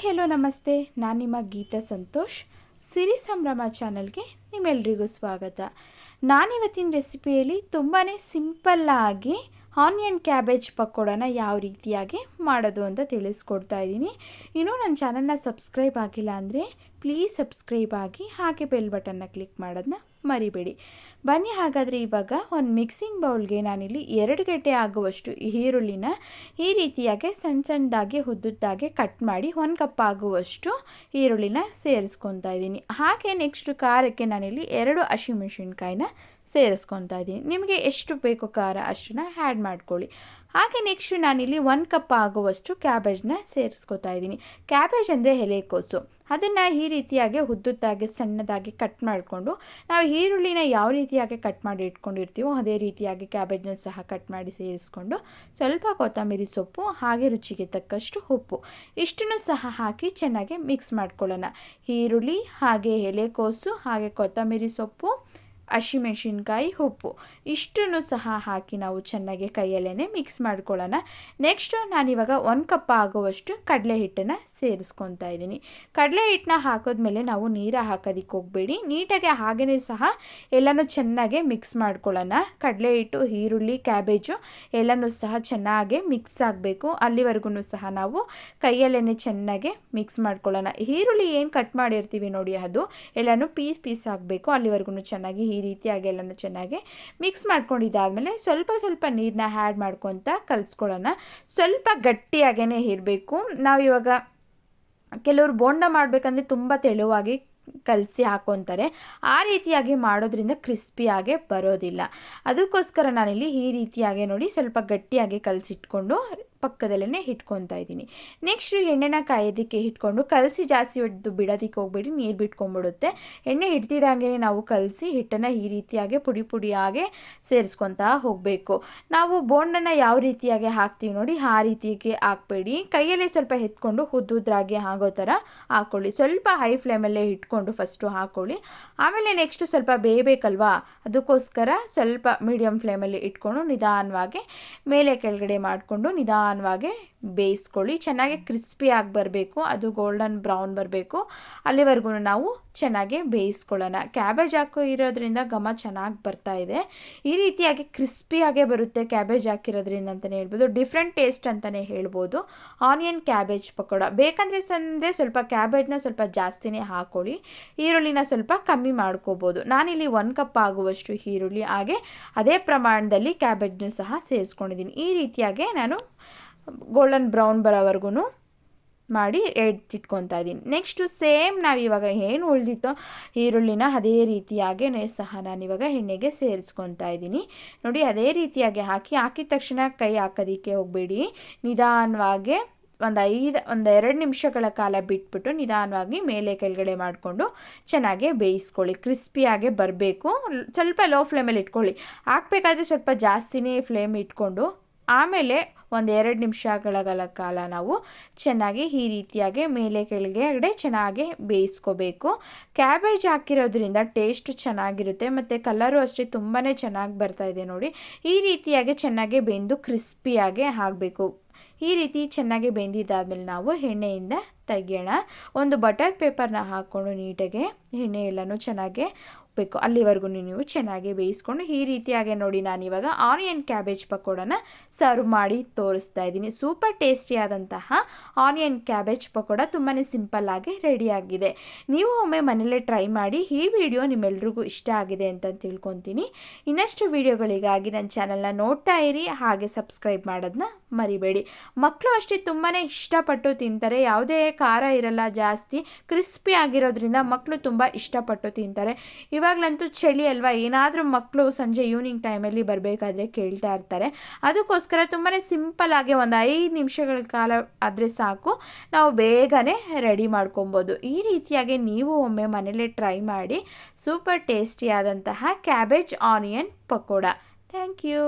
Hello ನಮಸ್ತೆ. ನಾನು ನಿಮ್ಮ ಗೀತಾ ಸಂತೋಷ್. ಸಿರಿ ಸಂಭ್ರಮ ಚಾನಲ್ಗೆ ನಿಮ್ಮೆಲ್ಲರಿಗೂ ಸ್ವಾಗತ. ನಾನಿವತ್ತಿನ ರೆಸಿಪಿಯಲ್ಲಿ ತುಂಬಾ ಸಿಂಪಲ್ಲಾಗಿ ಆನಿಯನ್ ಕ್ಯಾಬೇಜ್ ಪಕೋಡನ ಯಾವ ರೀತಿಯಾಗಿ ಮಾಡೋದು ಅಂತ ತಿಳಿಸ್ಕೊಡ್ತಾ ಇದ್ದೀನಿ. ಇನ್ನೂ ನನ್ನ ಚಾನಲ್ನ ಸಬ್ಸ್ಕ್ರೈಬ್ ಆಗಿಲ್ಲ ಅಂದರೆ ಪ್ಲೀಸ್ ಸಬ್ಸ್ಕ್ರೈಬ್ ಆಗಿ, ಹಾಗೆ ಬೆಲ್ ಬಟನ್ನ ಕ್ಲಿಕ್ ಮಾಡೋದನ್ನ ಮರಿಬೇಡಿ. ಬನ್ನಿ ಹಾಗಾದರೆ ಇವಾಗ ಒಂದು ಮಿಕ್ಸಿಂಗ್ ಬೌಲ್ಗೆ ನಾನಿಲ್ಲಿ 2 ಗಡ್ಡೆ ಆಗುವಷ್ಟು ಈರುಳ್ಳಿನ ಈ ರೀತಿಯಾಗಿ ಸಣ್ಣದಾಗಿ ಉದ್ದುದ್ದಾಗಿ ಕಟ್ ಮಾಡಿ 1 ಕಪ್ ಆಗುವಷ್ಟು ಈರುಳ್ಳಿನ ಸೇರಿಸ್ಕೊತಾ ಇದ್ದೀನಿ. ಹಾಗೆ ನೆಕ್ಸ್ಟ್ ಖಾರಕ್ಕೆ ನಾನಿಲ್ಲಿ 2 ಹಸಿಮೆಣಸಿನ್ಕಾಯಿನ ಸೇರಿಸ್ಕೊತಾ ಇದ್ದೀನಿ. ನಿಮಗೆ ಎಷ್ಟು ಬೇಕೋ ಖಾರ ಅಷ್ಟನ್ನ ಆ್ಯಡ್ ಮಾಡ್ಕೊಳ್ಳಿ. ಹಾಗೆ ನೆಕ್ಸ್ಟ್ ನಾನಿಲ್ಲಿ 1 ಕಪ್ ಆಗುವಷ್ಟು ಕ್ಯಾಬೇಜ್ನ ಸೇರಿಸ್ಕೊತಾ ಇದ್ದೀನಿ. ಕ್ಯಾಬೇಜ್ ಅಂದರೆ ಎಲೆಕೋಸು. ಅದನ್ನು ಈ ರೀತಿಯಾಗಿ ಉದ್ದುದ್ದಾಗಿ ಸಣ್ಣದಾಗಿ ಕಟ್ ಮಾಡಿಕೊಂಡು, ನಾವು ಈರುಳ್ಳಿನ ಯಾವ ರೀತಿಯಾಗಿ ಕಟ್ ಮಾಡಿ ಇಟ್ಕೊಂಡಿರ್ತೀವೋ ಅದೇ ರೀತಿಯಾಗಿ ಕ್ಯಾಬೇಜ್ನ ಸಹ ಕಟ್ ಮಾಡಿ ಸೇರಿಸ್ಕೊಂಡು, ಸ್ವಲ್ಪ ಕೊತ್ತಂಬರಿ ಸೊಪ್ಪು ಹಾಗೆ ರುಚಿಗೆ ತಕ್ಕಷ್ಟು ಉಪ್ಪು ಇಷ್ಟನ್ನು ಸಹ ಹಾಕಿ ಚೆನ್ನಾಗಿ ಮಿಕ್ಸ್ ಮಾಡ್ಕೊಳ್ಳೋಣ. ಈರುಳ್ಳಿ ಹಾಗೆ ಎಲೆಕೋಸು ಹಾಗೆ ಕೊತ್ತಂಬರಿ ಸೊಪ್ಪು, ಹಸಿಮೆಣಸಿನ್ಕಾಯಿ, ಉಪ್ಪು ಇಷ್ಟನ್ನು ಸಹ ಹಾಕಿ ನಾವು ಚೆನ್ನಾಗಿ ಕೈಯಲ್ಲೇ ಮಿಕ್ಸ್ ಮಾಡ್ಕೊಳ್ಳೋಣ. ನೆಕ್ಸ್ಟು ನಾನಿವಾಗ 1 ಕಪ್ ಆಗುವಷ್ಟು ಕಡಲೆ ಹಿಟ್ಟನ್ನು ಸೇರಿಸ್ಕೊತಾ ಇದ್ದೀನಿ. ಕಡಲೆ ಹಿಟ್ಟನ್ನ ಹಾಕಿದ್ಮೇಲೆ ನಾವು ನೀರು ಹಾಕೋದಕ್ಕೆ ಹೋಗಬೇಡಿ, ನೀಟಾಗಿ ಹಾಗೇ ಸಹ ಎಲ್ಲನೂ ಚೆನ್ನಾಗಿ ಮಿಕ್ಸ್ ಮಾಡ್ಕೊಳ್ಳೋಣ. ಕಡಲೆ ಹಿಟ್ಟು, ಈರುಳ್ಳಿ, ಕ್ಯಾಬೇಜು ಎಲ್ಲನೂ ಸಹ ಚೆನ್ನಾಗಿ ಮಿಕ್ಸ್ ಆಗಬೇಕು. ಅಲ್ಲಿವರೆಗೂ ಸಹ ನಾವು ಕೈಯಲ್ಲೇ ಚೆನ್ನಾಗಿ ಮಿಕ್ಸ್ ಮಾಡ್ಕೊಳ್ಳೋಣ. ಈರುಳ್ಳಿ ಏನು ಕಟ್ ಮಾಡಿರ್ತೀವಿ ನೋಡಿ, ಅದು ಎಲ್ಲನೂ ಪೀಸ್ ಆಗಬೇಕು. ಅಲ್ಲಿವರೆಗೂ ಚೆನ್ನಾಗಿ ಈ ರೀತಿಯಾಗಿ ಎಲ್ಲನೂ ಚೆನ್ನಾಗಿ ಮಿಕ್ಸ್ ಮಾಡ್ಕೊಂಡಿದ್ದಾದಮೇಲೆ ಸ್ವಲ್ಪ ನೀರನ್ನ ಆ್ಯಡ್ ಮಾಡ್ಕೊತ ಕಲಿಸ್ಕೊಳ್ಳೋಣ. ಸ್ವಲ್ಪ ಗಟ್ಟಿಯಾಗೇ ಇರಬೇಕು. ನಾವಿವಾಗ ಕೆಲವರು ಬೋಂಡ ಮಾಡಬೇಕಂದ್ರೆ ತುಂಬ ತೆಳುವಾಗಿ ಕಲಸಿ ಹಾಕ್ಕೊತಾರೆ. ಆ ರೀತಿಯಾಗಿ ಮಾಡೋದ್ರಿಂದ ಕ್ರಿಸ್ಪಿಯಾಗಿ ಬರೋದಿಲ್ಲ. ಅದಕ್ಕೋಸ್ಕರ ನಾನಿಲ್ಲಿ ಈ ರೀತಿಯಾಗಿ ನೋಡಿ ಸ್ವಲ್ಪ ಗಟ್ಟಿಯಾಗಿ ಕಲಸಿಟ್ಕೊಂಡು ಪಕ್ಕದಲ್ಲೇ ಇಟ್ಕೊತಾ ಇದ್ದೀನಿ. ನೆಕ್ಸ್ಟು ಎಣ್ಣೆನ ಕಾಯೋದಕ್ಕೆ ಇಟ್ಕೊಂಡು, ಕಲಸಿ ಜಾಸ್ತಿ ಹೊಡೆದು ಬಿಡೋದಕ್ಕೆ ಹೋಗಬೇಡಿ, ನೀರು ಬಿಟ್ಕೊಂಡ್ಬಿಡುತ್ತೆ. ಎಣ್ಣೆ ಹಿಡ್ದಿರಂಗೆ ನಾವು ಕಲಸಿ ಹಿಟ್ಟನ್ನು ಈ ರೀತಿಯಾಗಿ ಪುಡಿಯಾಗಿ ಸೇರಿಸ್ಕೊತಾ ಹೋಗಬೇಕು. ನಾವು ಬೋಂಡನ್ನು ಯಾವ ರೀತಿಯಾಗಿ ಹಾಕ್ತೀವಿ ನೋಡಿ ಆ ರೀತಿಯಾಗಿ ಹಾಕಬೇಡಿ. ಕೈಯಲ್ಲೇ ಸ್ವಲ್ಪ ಎತ್ಕೊಂಡು ಉದ್ದುದ್ರಾಗಿ ಆಗೋ ಥರ ಹಾಕ್ಕೊಳ್ಳಿ. ಸ್ವಲ್ಪ ಹೈ ಫ್ಲೇಮಲ್ಲೇ ಇಟ್ಕೊಂಡು ಫಸ್ಟು ಹಾಕ್ಕೊಳ್ಳಿ. ಆಮೇಲೆ ನೆಕ್ಸ್ಟು ಸ್ವಲ್ಪ ಬೇಯಬೇಕಲ್ವಾ, ಅದಕ್ಕೋಸ್ಕರ ಸ್ವಲ್ಪ ಮೀಡಿಯಮ್ ಫ್ಲೇಮಲ್ಲಿ ಇಟ್ಕೊಂಡು ನಿಧಾನವಾಗಿ ಮೇಲೆ ಕೆಳಗಡೆ ಮಾಡಿಕೊಂಡು ನಿಧಾನವಾಗಿ ಬೇಯಿಸ್ಕೊಳ್ಳಿ. ಚೆನ್ನಾಗಿ ಕ್ರಿಸ್ಪಿಯಾಗಿ ಬರಬೇಕು, ಅದು ಗೋಲ್ಡನ್ ಬ್ರೌನ್ ಬರಬೇಕು. ಅಲ್ಲಿವರೆಗೂ ನಾವು ಚೆನ್ನಾಗಿ ಬೇಯಿಸ್ಕೊಳ್ಳೋಣ. ಕ್ಯಾಬೇಜ್ ಇರೋದ್ರಿಂದ ಘಮ ಚೆನ್ನಾಗಿ ಬರ್ತಾ ಇದೆ. ಈ ರೀತಿಯಾಗಿ ಕ್ರಿಸ್ಪಿಯಾಗೇ ಬರುತ್ತೆ ಕ್ಯಾಬೇಜ್ ಹಾಕಿರೋದ್ರಿಂದ ಅಂತಲೇ ಹೇಳ್ಬೋದು. ಡಿಫ್ರೆಂಟ್ ಟೇಸ್ಟ್ ಅಂತಲೇ ಹೇಳ್ಬೋದು ಆನಿಯನ್ ಕ್ಯಾಬೇಜ್ ಪಕೋಡ. ಬೇಕಂದರೆ ಸ್ವಲ್ಪ ಕ್ಯಾಬೇಜ್ನ ಸ್ವಲ್ಪ ಜಾಸ್ತಿನೇ ಹಾಕ್ಕೊಳ್ಳಿ, ಈರುಳ್ಳಿನ ಸ್ವಲ್ಪ ಕಮ್ಮಿ ಮಾಡ್ಕೋಬೋದು. ನಾನಿಲ್ಲಿ 1 ಕಪ್ ಆಗುವಷ್ಟು ಈರುಳ್ಳಿ ಹಾಗೆ ಅದೇ ಪ್ರಮಾಣದಲ್ಲಿ ಕ್ಯಾಬೇಜ್ನು ಸಹ ಸೇರಿಸ್ಕೊಂಡಿದ್ದೀನಿ. ಈ ರೀತಿಯಾಗಿ ನಾನು ಗೋಲ್ಡನ್ ಬ್ರೌನ್ ಬರೋವರೆಗೂ ಮಾಡಿ ಎತ್ತಿಟ್ಕೊತಾ ಇದ್ದೀನಿ. ನೆಕ್ಸ್ಟು ಸೇಮ್ ನಾವಿವಾಗ ಏನು ಉಳಿದಿತ್ತೋ ಈರುಳ್ಳಿನ ಅದೇ ರೀತಿಯಾಗಿ ಸಹ ನಾನಿವಾಗ ಎಣ್ಣೆಗೆ ಸೇರಿಸ್ಕೊತಾ ಇದ್ದೀನಿ. ನೋಡಿ, ಅದೇ ರೀತಿಯಾಗಿ ಹಾಕಿದ ತಕ್ಷಣ ಕೈ ಹಾಕೋದಕ್ಕೆ ಹೋಗಬೇಡಿ. ನಿಧಾನವಾಗಿ ಒಂದು 2 ನಿಮಿಷಗಳ ಕಾಲ ಬಿಟ್ಬಿಟ್ಟು ನಿಧಾನವಾಗಿ ಮೇಲೆ ಕೆಳಗಡೆ ಮಾಡಿಕೊಂಡು ಚೆನ್ನಾಗಿ ಬೇಯಿಸ್ಕೊಳ್ಳಿ. ಕ್ರಿಸ್ಪಿಯಾಗಿ ಬರಬೇಕು. ಸ್ವಲ್ಪ ಲೋ ಫ್ಲೇಮಲ್ಲಿ ಇಟ್ಕೊಳ್ಳಿ. ಹಾಕಬೇಕಾದ್ರೆ ಸ್ವಲ್ಪ ಜಾಸ್ತಿನೇ ಫ್ಲೇಮ್ ಇಟ್ಕೊಂಡು ಆಮೇಲೆ ಒಂದು 2 ನಿಮಿಷಗಳ ಕಾಲ ನಾವು ಚೆನ್ನಾಗಿ ಈ ರೀತಿಯಾಗಿ ಮೇಲೆ ಕೆಳಗಡೆ ಚೆನ್ನಾಗಿ ಬೇಯಿಸ್ಕೋಬೇಕು. ಕ್ಯಾಬೇಜ್ ಹಾಕಿರೋದ್ರಿಂದ ಟೇಸ್ಟು ಚೆನ್ನಾಗಿರುತ್ತೆ ಮತ್ತು ಕಲರು ಅಷ್ಟೇ ತುಂಬಾ ಚೆನ್ನಾಗಿ ಬರ್ತಾ ಇದೆ ನೋಡಿ. ಈ ರೀತಿಯಾಗಿ ಚೆನ್ನಾಗಿ ಬೆಂದು ಕ್ರಿಸ್ಪಿಯಾಗಿ ಆಗಬೇಕು. ಈ ರೀತಿ ಚೆನ್ನಾಗಿ ಬೆಂದಿದ್ದಾದಮೇಲೆ ನಾವು ಎಣ್ಣೆಯಿಂದ ತೆಗೆಯೋಣ. ಒಂದು ಬಟರ್ ಪೇಪರ್ನ ಹಾಕ್ಕೊಂಡು ನೀಟಾಗಿ ಎಣ್ಣೆ ಎಲ್ಲನೂ ಚೆನ್ನಾಗಿ ಬೇಕು ಅಲ್ಲಿವರೆಗೂ ನೀವು ಚೆನ್ನಾಗಿ ಬೇಯಿಸ್ಕೊಂಡು ಈ ರೀತಿಯಾಗಿ ನೋಡಿ ನಾನಿವಾಗ ಆನಿಯನ್ ಕ್ಯಾಬೇಜ್ ಪಕೋಡನ ಸರ್ವ್ ಮಾಡಿ ತೋರಿಸ್ತಾ ಇದ್ದೀನಿ. ಸೂಪರ್ ಟೇಸ್ಟಿಯಾದಂತಹ ಆನಿಯನ್ ಕ್ಯಾಬೇಜ್ ಪಕೋಡ ತುಂಬಾ ಸಿಂಪಲ್ಲಾಗಿ ರೆಡಿಯಾಗಿದೆ. ನೀವು ಒಮ್ಮೆ ಮನೆಯಲ್ಲೇ ಟ್ರೈ ಮಾಡಿ. ಈ ವಿಡಿಯೋ ನಿಮ್ಮೆಲ್ರಿಗೂ ಇಷ್ಟ ಆಗಿದೆ ಅಂತ ತಿಳ್ಕೊತೀನಿ. ಇನ್ನಷ್ಟು ವಿಡಿಯೋಗಳಿಗಾಗಿ ನನ್ನ ಚಾನಲ್ನ ನೋಡ್ತಾ ಇರಿ, ಹಾಗೆ ಸಬ್ಸ್ಕ್ರೈಬ್ ಮಾಡೋದನ್ನ ಮರಿಬೇಡಿ. ಮಕ್ಕಳು ಅಷ್ಟೇ ತುಂಬಾ ಇಷ್ಟಪಟ್ಟು ತಿಂತಾರೆ. ಯಾವುದೇ ಖಾರ ಇರಲ್ಲ, ಜಾಸ್ತಿ ಕ್ರಿಸ್ಪಿ ಆಗಿರೋದ್ರಿಂದ ಮಕ್ಕಳು ತುಂಬ ಇಷ್ಟಪಟ್ಟು ತಿಂತಾರೆ. ಇವಾಗಲಂತೂ ಚಳಿ ಅಲ್ವಾ, ಏನಾದರೂ ಮಕ್ಕಳು ಸಂಜೆ ಈವ್ನಿಂಗ್ ಟೈಮಲ್ಲಿ ಬರಬೇಕಾದ್ರೆ ಕೇಳ್ತಾ ಇರ್ತಾರೆ. ಅದಕ್ಕೋಸ್ಕರ ತುಂಬಾ ಸಿಂಪಲ್ಲಾಗಿ ಒಂದು 5 ನಿಮಿಷಗಳ ಕಾಲ ಆದರೆ ಸಾಕು, ನಾವು ಬೇಗನೆ ರೆಡಿ ಮಾಡ್ಕೊಬೋದು. ಈ ರೀತಿಯಾಗಿ ನೀವು ಒಮ್ಮೆ ಮನೇಲೇ ಟ್ರೈ ಮಾಡಿ. ಸೂಪರ್ ಟೇಸ್ಟಿಯಾದಂತಹ cabbage onion pakoda. Thank you.